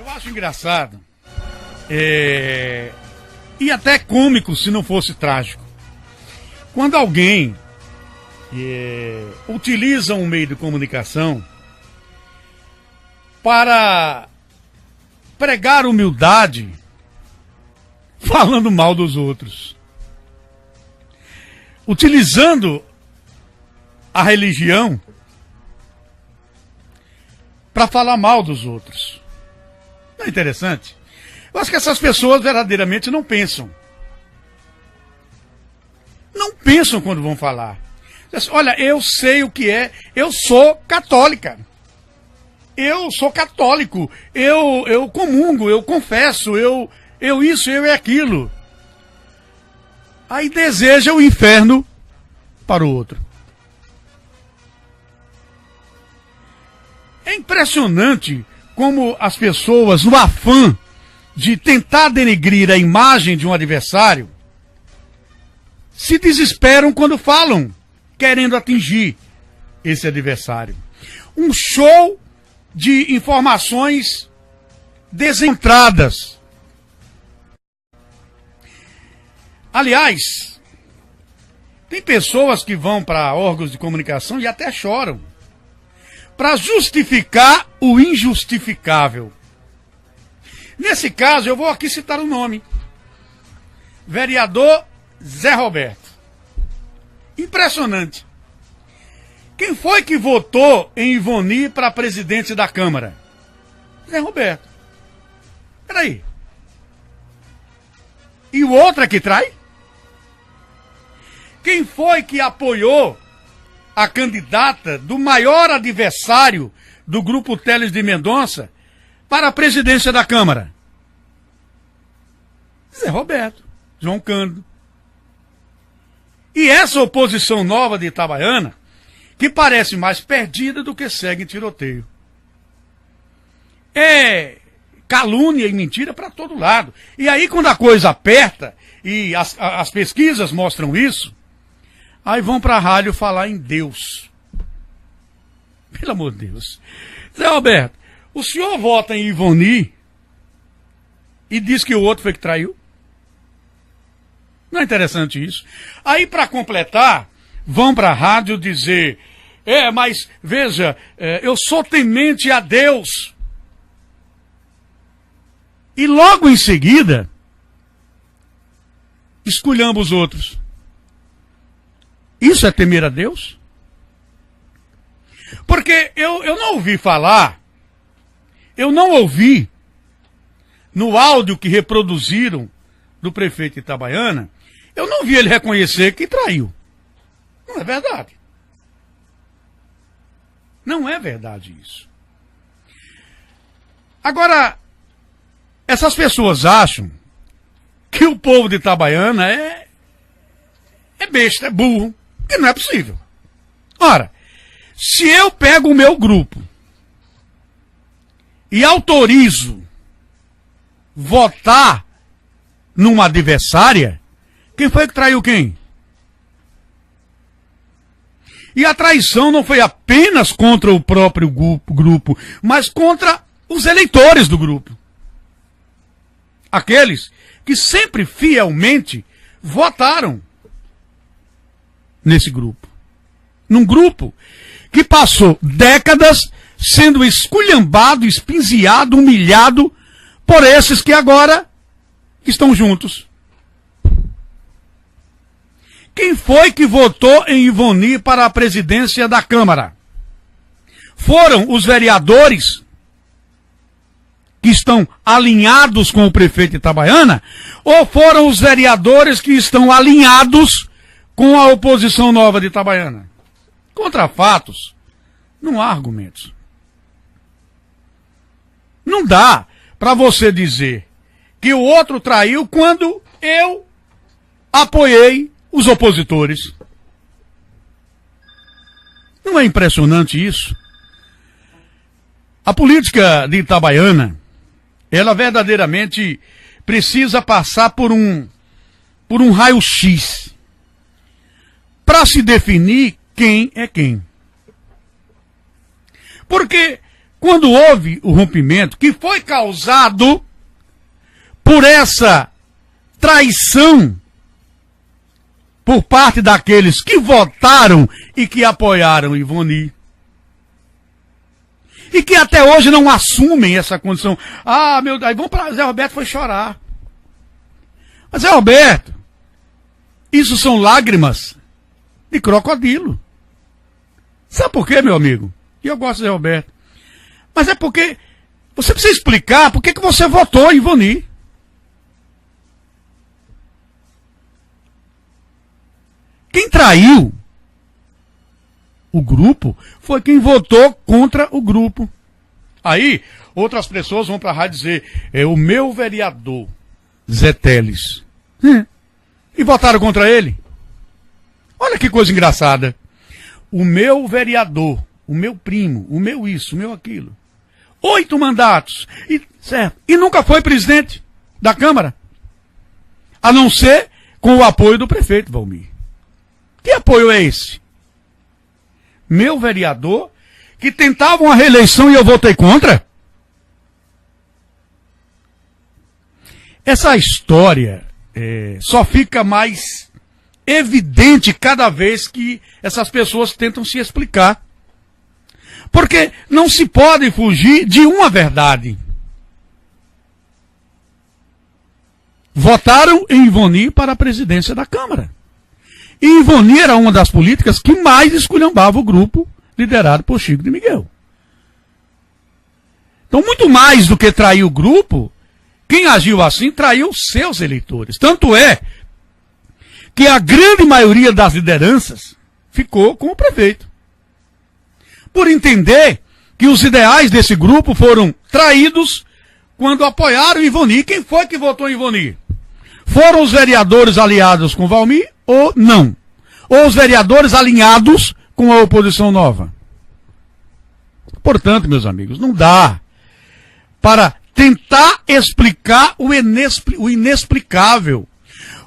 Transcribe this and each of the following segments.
Eu acho engraçado e até cômico se não fosse trágico. Quando alguém utiliza um meio de comunicação para pregar humildade falando mal dos outros, utilizando a religião para falar mal dos outros. Não é interessante? Eu acho que essas pessoas verdadeiramente não pensam. Não pensam quando vão falar. Olha, eu sei o que é, eu sou católica. Eu sou católico, eu comungo, eu confesso, eu isso, eu é aquilo. Aí deseja o inferno para o outro. É impressionante como as pessoas, no afã de tentar denegrir a imagem de um adversário, se desesperam quando falam, querendo atingir esse adversário. Um show de informações desentradas. Aliás, tem pessoas que vão para órgãos de comunicação e até choram para justificar o injustificável. Nesse caso, eu vou aqui citar o nome. Vereador Zé Roberto. Impressionante. Quem foi que votou em Ivoni para presidente da Câmara? Zé Roberto. Peraí. E o outro é que trai? Quem foi que apoiou a candidata do maior adversário do Grupo Teles de Mendonça para a presidência da Câmara? Zé Roberto, João Cândido. E essa oposição nova de Itabaiana, que parece mais perdida do que segue em tiroteio. É calúnia e mentira para todo lado. E aí quando a coisa aperta, e as pesquisas mostram isso, aí vão para a rádio falar em Deus. Pelo amor de Deus. Zé Roberto, o senhor vota em Ivoni e diz que o outro foi que traiu? Não é interessante isso? Aí, para completar, vão para a rádio dizer, mas veja, eu sou temente a Deus. E logo em seguida, esculhamba os outros. Isso é temer a Deus? Porque eu não ouvi falar, eu não ouvi no áudio que reproduziram do prefeito Itabaiana, eu não vi ele reconhecer que traiu. Não é verdade. Não é verdade isso. Agora, essas pessoas acham que o povo de Itabaiana é besta, é burro. Que não é possível. Ora, se eu pego o meu grupo e autorizo votar numa adversária, quem foi que traiu quem? E a traição não foi apenas contra o próprio grupo, mas contra os eleitores do grupo. Aqueles que sempre fielmente votaram nesse grupo. Num grupo que passou décadas sendo esculhambado, espinziado, humilhado por esses que agora estão juntos. Quem foi que votou em Ivoni para a presidência da Câmara? Foram os vereadores que estão alinhados com o prefeito Itabaiana? Ou foram os vereadores que estão alinhados com a oposição nova de Itabaiana? Contra fatos, não há argumentos. Não dá para você dizer que o outro traiu quando eu apoiei os opositores. Não é impressionante isso? A política de Itabaiana, ela verdadeiramente precisa passar por um raio-x para se definir quem é quem. Porque quando houve o rompimento, que foi causado por essa traição por parte daqueles que votaram e que apoiaram Ivoni, e que até hoje não assumem essa condição. Ah, meu Deus, aí vamos para Zé Roberto foi chorar. Mas Zé Roberto, isso são lágrimas de crocodilo. Sabe por quê, meu amigo? E eu gosto de Zé Roberto. Mas é porque você precisa explicar por que você votou em Ivoni. Quem traiu o grupo foi quem votou contra o grupo. Aí, outras pessoas vão para a rádio dizer, é o meu vereador, Zé Teles. E votaram contra ele. Olha que coisa engraçada. O meu vereador, o meu primo, o meu isso, o meu aquilo. 8 mandatos. Certo. E nunca foi presidente da Câmara. A não ser com o apoio do prefeito, Valmir. Que apoio é esse? Meu vereador, que tentavam a reeleição e eu votei contra? Essa história só fica mais evidente cada vez que essas pessoas tentam se explicar. Porque não se pode fugir de uma verdade. Votaram em Ivoni para a presidência da Câmara. E Ivoni era uma das políticas que mais esculhambava o grupo liderado por Chico de Miguel. Então, muito mais do que trair o grupo, quem agiu assim traiu seus eleitores. Tanto é que a grande maioria das lideranças ficou com o prefeito. Por entender que os ideais desse grupo foram traídos quando apoiaram Ivoni. Quem foi que votou em Ivoni? Foram os vereadores aliados com Valmir ou não? Ou os vereadores alinhados com a oposição nova? Portanto, meus amigos, não dá para tentar explicar o inexplicável.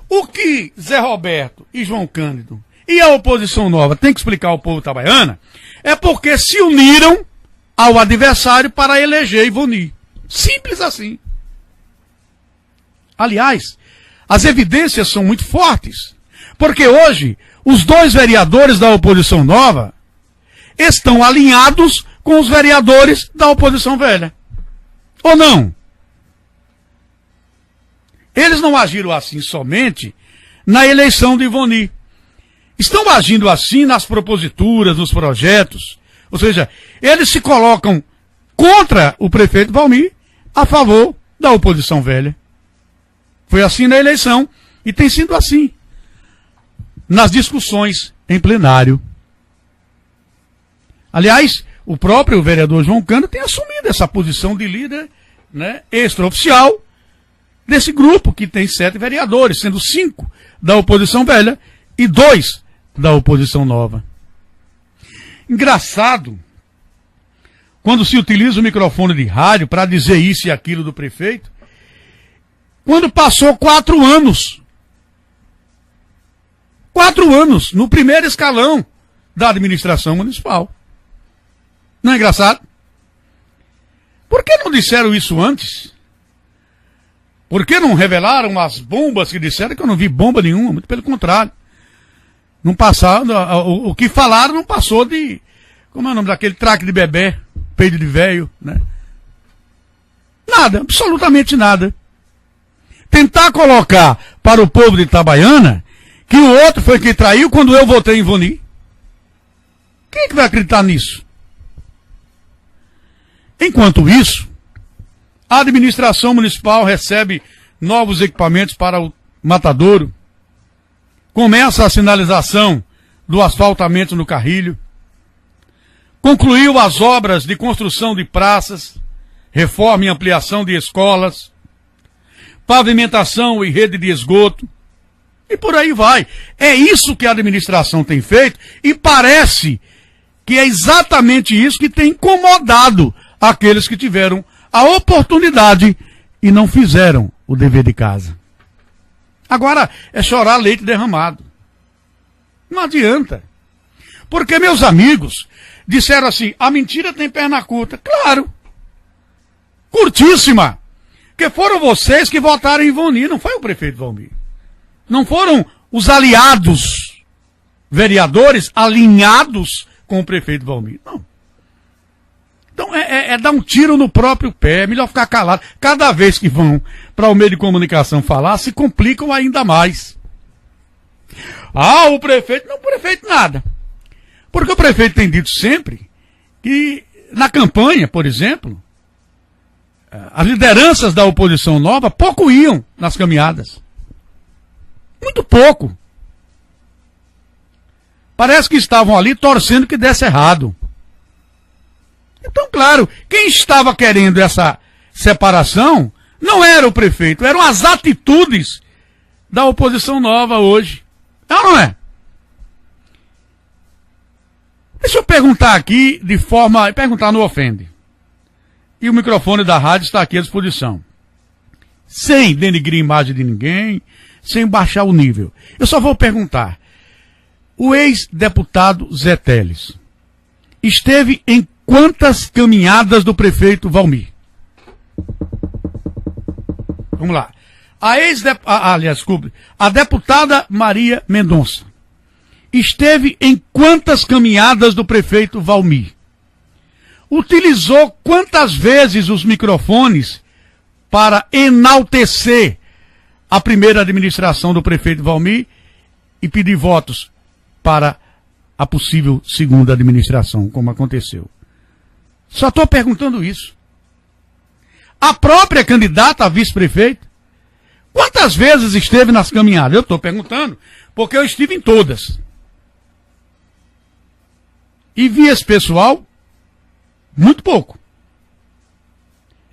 O que Zé Roberto e João Cândido e a oposição nova tem que explicar ao povo itabaiana é porque se uniram ao adversário para eleger Ivoni. Simples assim. Aliás, as evidências são muito fortes, porque hoje os 2 vereadores da oposição nova estão alinhados com os vereadores da oposição velha. Ou não? Eles não agiram assim somente na eleição de Ivoni. Estão agindo assim nas proposituras, nos projetos. Ou seja, eles se colocam contra o prefeito Valmir a favor da oposição velha. Foi assim na eleição e tem sido assim nas discussões em plenário. Aliás, o próprio vereador João Cândido tem assumido essa posição de líder, né, extraoficial desse grupo que tem 7 vereadores, sendo 5 da oposição velha e 2 da oposição nova. Engraçado, quando se utiliza o microfone de rádio para dizer isso e aquilo do prefeito, quando passou 4 anos. 4 anos no primeiro escalão da administração municipal. Não é engraçado? Por que não disseram isso antes? Por que não revelaram as bombas que disseram? Que eu não vi bomba nenhuma, muito pelo contrário. Não passaram, o que falaram não passou de, como é o nome daquele traque de bebê, peido de velho, né? Nada, absolutamente nada. Tentar colocar para o povo de Itabaiana que o outro foi quem traiu quando eu votei em Ivoni. Quem é que vai acreditar nisso? Enquanto isso, a administração municipal recebe novos equipamentos para o matadouro, começa a sinalização do asfaltamento no Carrilho, concluiu as obras de construção de praças, reforma e ampliação de escolas, pavimentação e rede de esgoto, e por aí vai. É isso que a administração tem feito e parece que é exatamente isso que tem incomodado aqueles que tiveram a oportunidade e não fizeram o dever de casa. Agora é chorar leite derramado. Não adianta. Porque, meus amigos, disseram assim, a mentira tem perna curta. Claro. Curtíssima. Porque foram vocês que votaram em Ivoni, não foi o prefeito Valmir. Não foram os aliados, vereadores alinhados com o prefeito Valmir. Não. Então é dar um tiro no próprio pé, é melhor ficar calado. Cada vez que vão para o meio de comunicação falar, se complicam ainda mais. Ah, o prefeito... Não, o prefeito nada. Porque o prefeito tem dito sempre que na campanha, por exemplo, as lideranças da oposição nova pouco iam nas caminhadas. Muito pouco. Parece que estavam ali torcendo que desse errado. Então, claro, quem estava querendo essa separação não era o prefeito, eram as atitudes da oposição nova hoje. Não é? Deixa eu perguntar aqui de forma... Perguntar não ofende. E o microfone da rádio está aqui à disposição. Sem denegrir a imagem de ninguém, sem baixar o nível. Eu só vou perguntar. O ex-deputado Zé Teles esteve em quantas caminhadas do prefeito Valmir? Vamos lá. A deputada Maria Mendonça esteve em quantas caminhadas do prefeito Valmir? Utilizou quantas vezes os microfones para enaltecer a primeira administração do prefeito Valmir e pedir votos para a possível segunda administração, como aconteceu? Só estou perguntando isso. A própria candidata a vice-prefeito, quantas vezes esteve nas caminhadas? Eu estou perguntando, porque eu estive em todas. E vi esse pessoal muito pouco.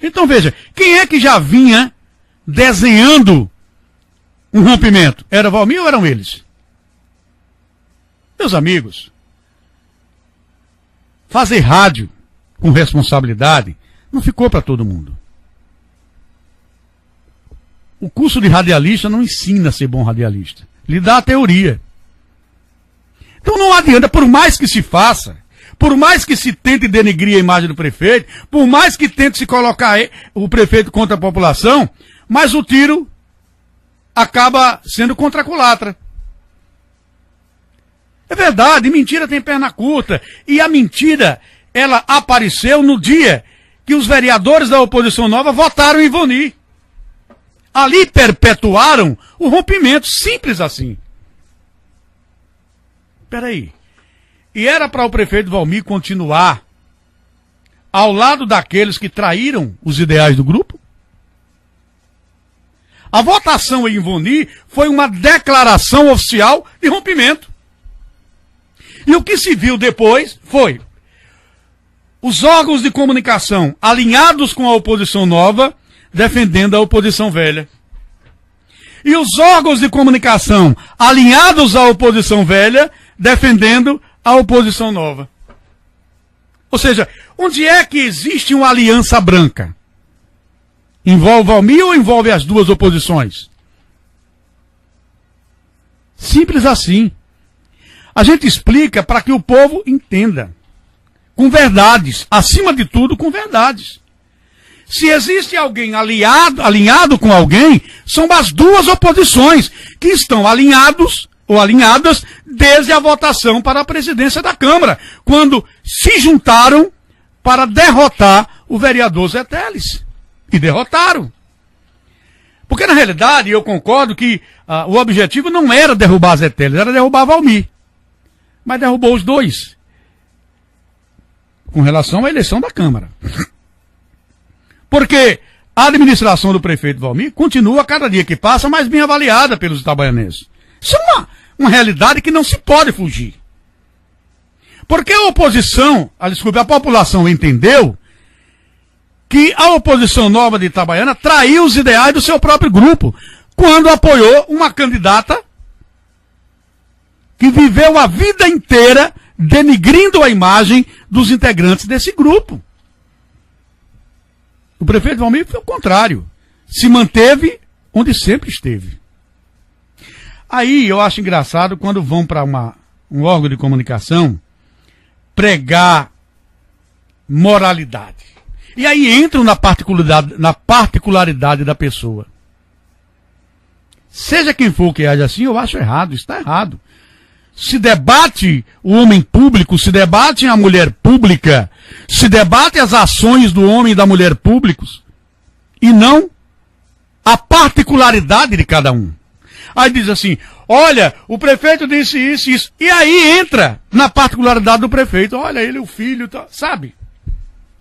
Então veja, quem é que já vinha desenhando um rompimento? Era Valmir ou eram eles? Meus amigos, fazer rádio com responsabilidade não ficou para todo mundo. O curso de radialista não ensina a ser bom radialista. Lhe dá a teoria. Então não adianta, por mais que se faça, por mais que se tente denegrir a imagem do prefeito, por mais que tente se colocar o prefeito contra a população, mas o tiro acaba sendo contra a culatra. É verdade, mentira tem perna curta. E a mentira, ela apareceu no dia que os vereadores da oposição nova votaram em Ivoni. Ali perpetuaram o rompimento, simples assim. Peraí. E era para o prefeito Valmir continuar ao lado daqueles que traíram os ideais do grupo? A votação em Ivoni foi uma declaração oficial de rompimento. E o que se viu depois foi os órgãos de comunicação alinhados com a oposição nova, defendendo a oposição velha. E os órgãos de comunicação alinhados à oposição velha, defendendo a oposição nova. Ou seja, onde é que existe uma aliança branca? Envolve Valmir ou envolve as duas oposições? Simples assim. A gente explica para que o povo entenda. Com verdades. Acima de tudo, com verdades. Se existe alguém alinhado com alguém, são as duas oposições que estão alinhados ou alinhadas desde a votação para a presidência da Câmara, quando se juntaram para derrotar o vereador Zé Teles. E derrotaram. Porque, na realidade, eu concordo que o objetivo não era derrubar Zé Teles, era derrubar Valmir. Mas derrubou os dois. Com relação à eleição da Câmara. Porque a administração do prefeito Valmir continua, cada dia que passa, mais bem avaliada pelos itabaianenses. Isso é uma realidade que não se pode fugir. Porque a oposição, a população entendeu que a oposição nova de Itabaiana traiu os ideais do seu próprio grupo, quando apoiou uma candidata que viveu a vida inteira denigrindo a imagem dos integrantes desse grupo. O prefeito Valmir foi o contrário. Se manteve onde sempre esteve. Aí eu acho engraçado quando vão para um órgão de comunicação pregar moralidade. E aí entram na particularidade da pessoa. Seja quem for que age assim, eu acho errado, está errado. Se debate o homem público, se debate a mulher pública, se debate as ações do homem e da mulher públicos, e não a particularidade de cada um. Aí diz assim, olha, o prefeito disse isso e isso. E aí entra na particularidade do prefeito. Olha, ele, o filho, tá, sabe?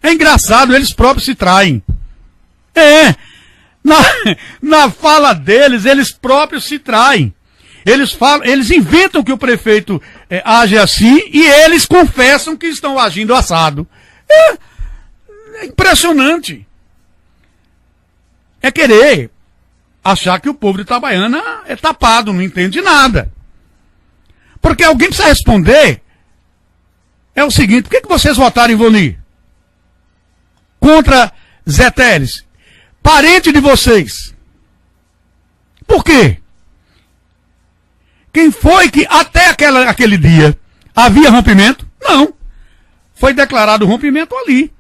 É engraçado, eles próprios se traem. Na fala deles, eles próprios se traem. Eles inventam que o prefeito age assim e eles confessam que estão agindo assado. É impressionante. É querer achar que o povo de Itabaiana é tapado, não entende nada. Porque alguém precisa responder. É o seguinte, por que vocês votaram em Voni? Contra Zé Teles, parente de vocês. Por quê? Quem foi que até aquele dia havia rompimento? Não. Foi declarado rompimento ali,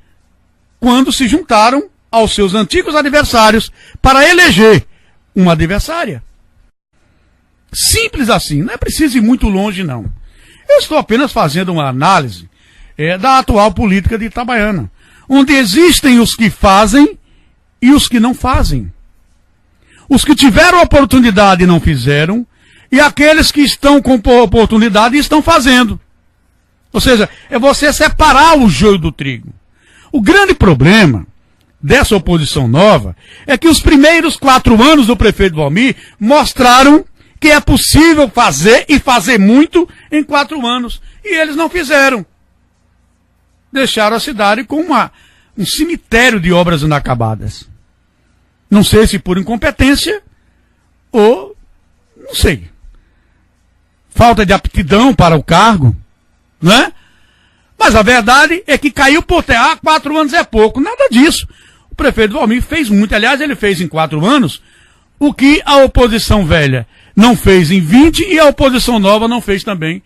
quando se juntaram aos seus antigos adversários para eleger uma adversária. Simples assim, não é preciso ir muito longe não. Eu estou apenas fazendo uma análise da atual política de Itabaiana, onde existem os que fazem e os que não fazem. Os que tiveram oportunidade e não fizeram, e aqueles que estão com oportunidade e estão fazendo. Ou seja, é você separar o joio do trigo. O grande problema dessa oposição nova é que os primeiros 4 anos do prefeito Valmir mostraram que é possível fazer e fazer muito em 4 anos. E eles não fizeram. Deixaram a cidade com um cemitério de obras inacabadas. Não sei se por incompetência ou, não sei, falta de aptidão para o cargo, né? Mas a verdade é que caiu por terra. 4 anos é pouco, nada disso. O prefeito Valmir fez muito, aliás, ele fez em 4 anos o que a oposição velha não fez em 20 e a oposição nova não fez também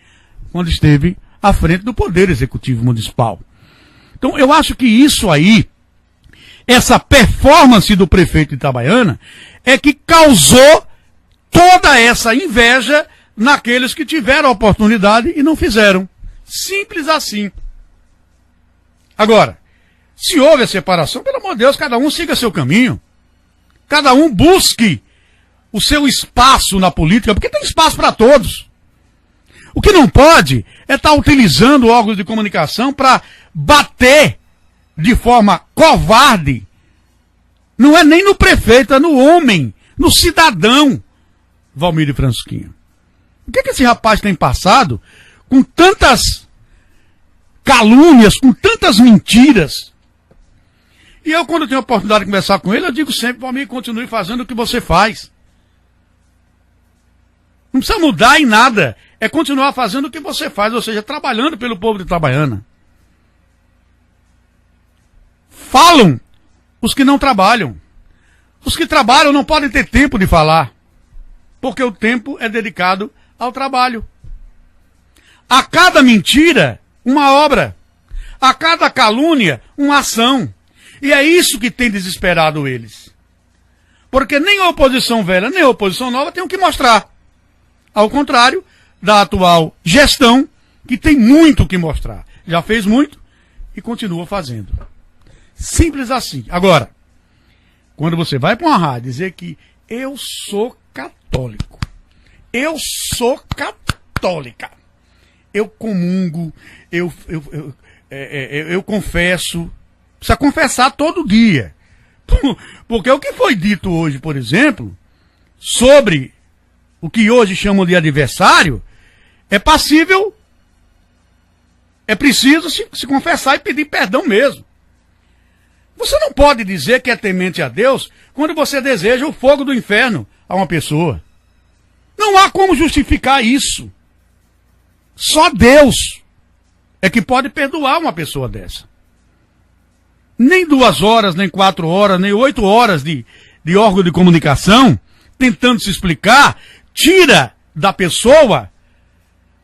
quando esteve à frente do Poder Executivo Municipal. Então, eu acho que isso aí, essa performance do prefeito de Itabaiana, é que causou toda essa inveja naqueles que tiveram a oportunidade e não fizeram. Simples assim. Agora, se houve a separação, pelo amor de Deus, cada um siga seu caminho. Cada um busque o seu espaço na política, porque tem espaço para todos. O que não pode é estar utilizando órgãos de comunicação para bater de forma covarde. Não é nem no prefeito, é no homem, no cidadão, Valmir de Francisquinho. O que esse rapaz tem passado com tantas calúnias, com tantas mentiras? E eu, quando tenho a oportunidade de conversar com ele, eu digo sempre, Valmir, continue fazendo o que você faz. Não precisa mudar em nada. É continuar fazendo o que você faz, ou seja, trabalhando pelo povo de Itabaiana. Falam os que não trabalham. Os que trabalham não podem ter tempo de falar, porque o tempo é dedicado ao trabalho. A cada mentira, uma obra. A cada calúnia, uma ação. E é isso que tem desesperado eles. Porque nem a oposição velha, nem a oposição nova tem o que mostrar. Ao contrário da atual gestão, que tem muito o que mostrar. Já fez muito e continua fazendo. Simples assim. Agora, quando você vai para uma rádio dizer que eu sou católico, eu sou católica, eu comungo, eu confesso, precisa confessar todo dia. Porque o que foi dito hoje, por exemplo, sobre o que hoje chamam de adversário, é passível, é preciso se confessar e pedir perdão mesmo. Você não pode dizer que é temente a Deus quando você deseja o fogo do inferno a uma pessoa. Não há como justificar isso. Só Deus é que pode perdoar uma pessoa dessa. Nem 2 horas, nem 4 horas, nem 8 horas de órgão de comunicação tentando se explicar, tira da pessoa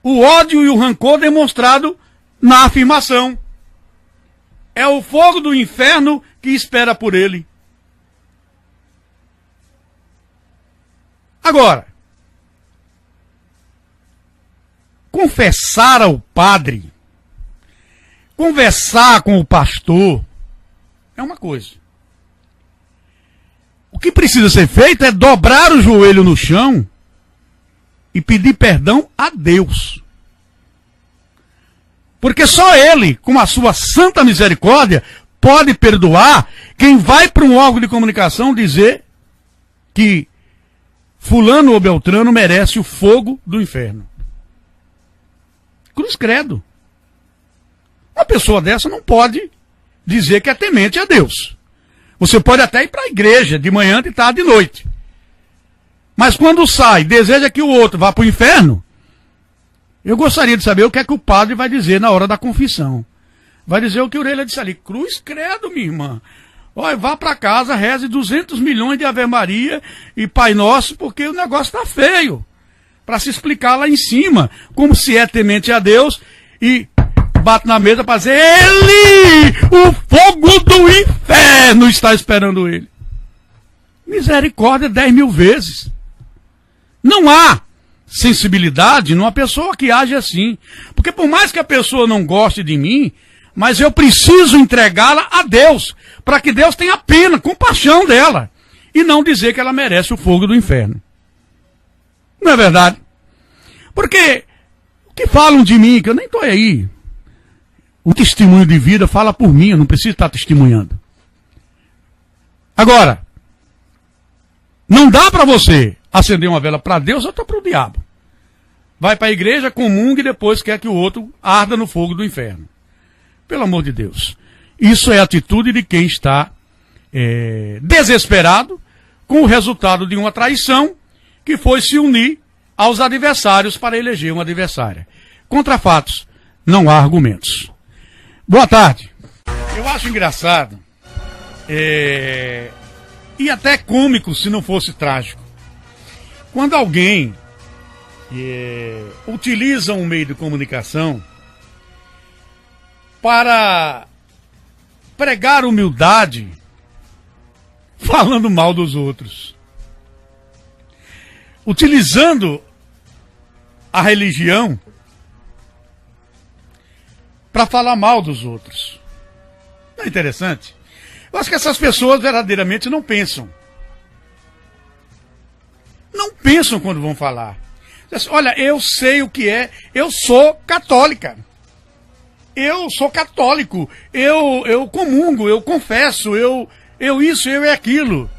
o ódio e o rancor demonstrado na afirmação. É o fogo do inferno que espera por ele. Agora, confessar ao padre, conversar com o pastor, é uma coisa. O que precisa ser feito é dobrar o joelho no chão e pedir perdão a Deus. Porque só Ele, com a sua santa misericórdia, pode perdoar quem vai para um órgão de comunicação dizer que fulano ou beltrano merece o fogo do inferno. Cruz credo. Uma pessoa dessa não pode dizer que é temente a Deus. Você pode até ir para a igreja de manhã, de tarde e de noite. Mas quando sai, deseja que o outro vá para o inferno, eu gostaria de saber o que é que o padre vai dizer na hora da confissão. Vai dizer o que a Orelha disse ali. Cruz credo, minha irmã. Olha, vá para casa, reze 200 milhões de Ave Maria e Pai Nosso, porque o negócio está feio. Para se explicar lá em cima, como se é temente a Deus, e bate na mesa para dizer, ele, o fogo do inferno está esperando ele. Misericórdia 10 mil vezes. Não há sensibilidade numa pessoa que age assim. Porque por mais que a pessoa não goste de mim, mas eu preciso entregá-la a Deus, para que Deus tenha pena, compaixão dela, e não dizer que ela merece o fogo do inferno. Não é verdade? Porque o que falam de mim, que eu nem estou aí, o testemunho de vida fala por mim, eu não preciso estar testemunhando. Agora, não dá para você acender uma vela para Deus ou para o diabo. Vai para a igreja, comunga e depois quer que o outro arda no fogo do inferno. Pelo amor de Deus. Isso é a atitude de quem está desesperado com o resultado de uma traição que foi se unir aos adversários para eleger uma adversária. Contra fatos, não há argumentos. Boa tarde. Eu acho engraçado e até cômico se não fosse trágico. Quando alguém utiliza um meio de comunicação para pregar humildade, falando mal dos outros, utilizando a religião para falar mal dos outros. Não é interessante? Eu acho que essas pessoas verdadeiramente não pensam. Não pensam quando vão falar. Olha, eu sei o que é, eu sou católica. Eu sou católico, eu comungo, eu confesso, eu isso, eu é aquilo.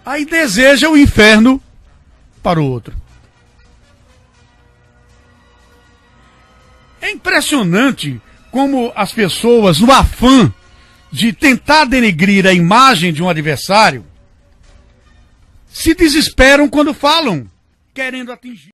Aí deseja o inferno para o outro. É impressionante como as pessoas, no afã de tentar denegrir a imagem de um adversário, se desesperam quando falam, querendo atingir.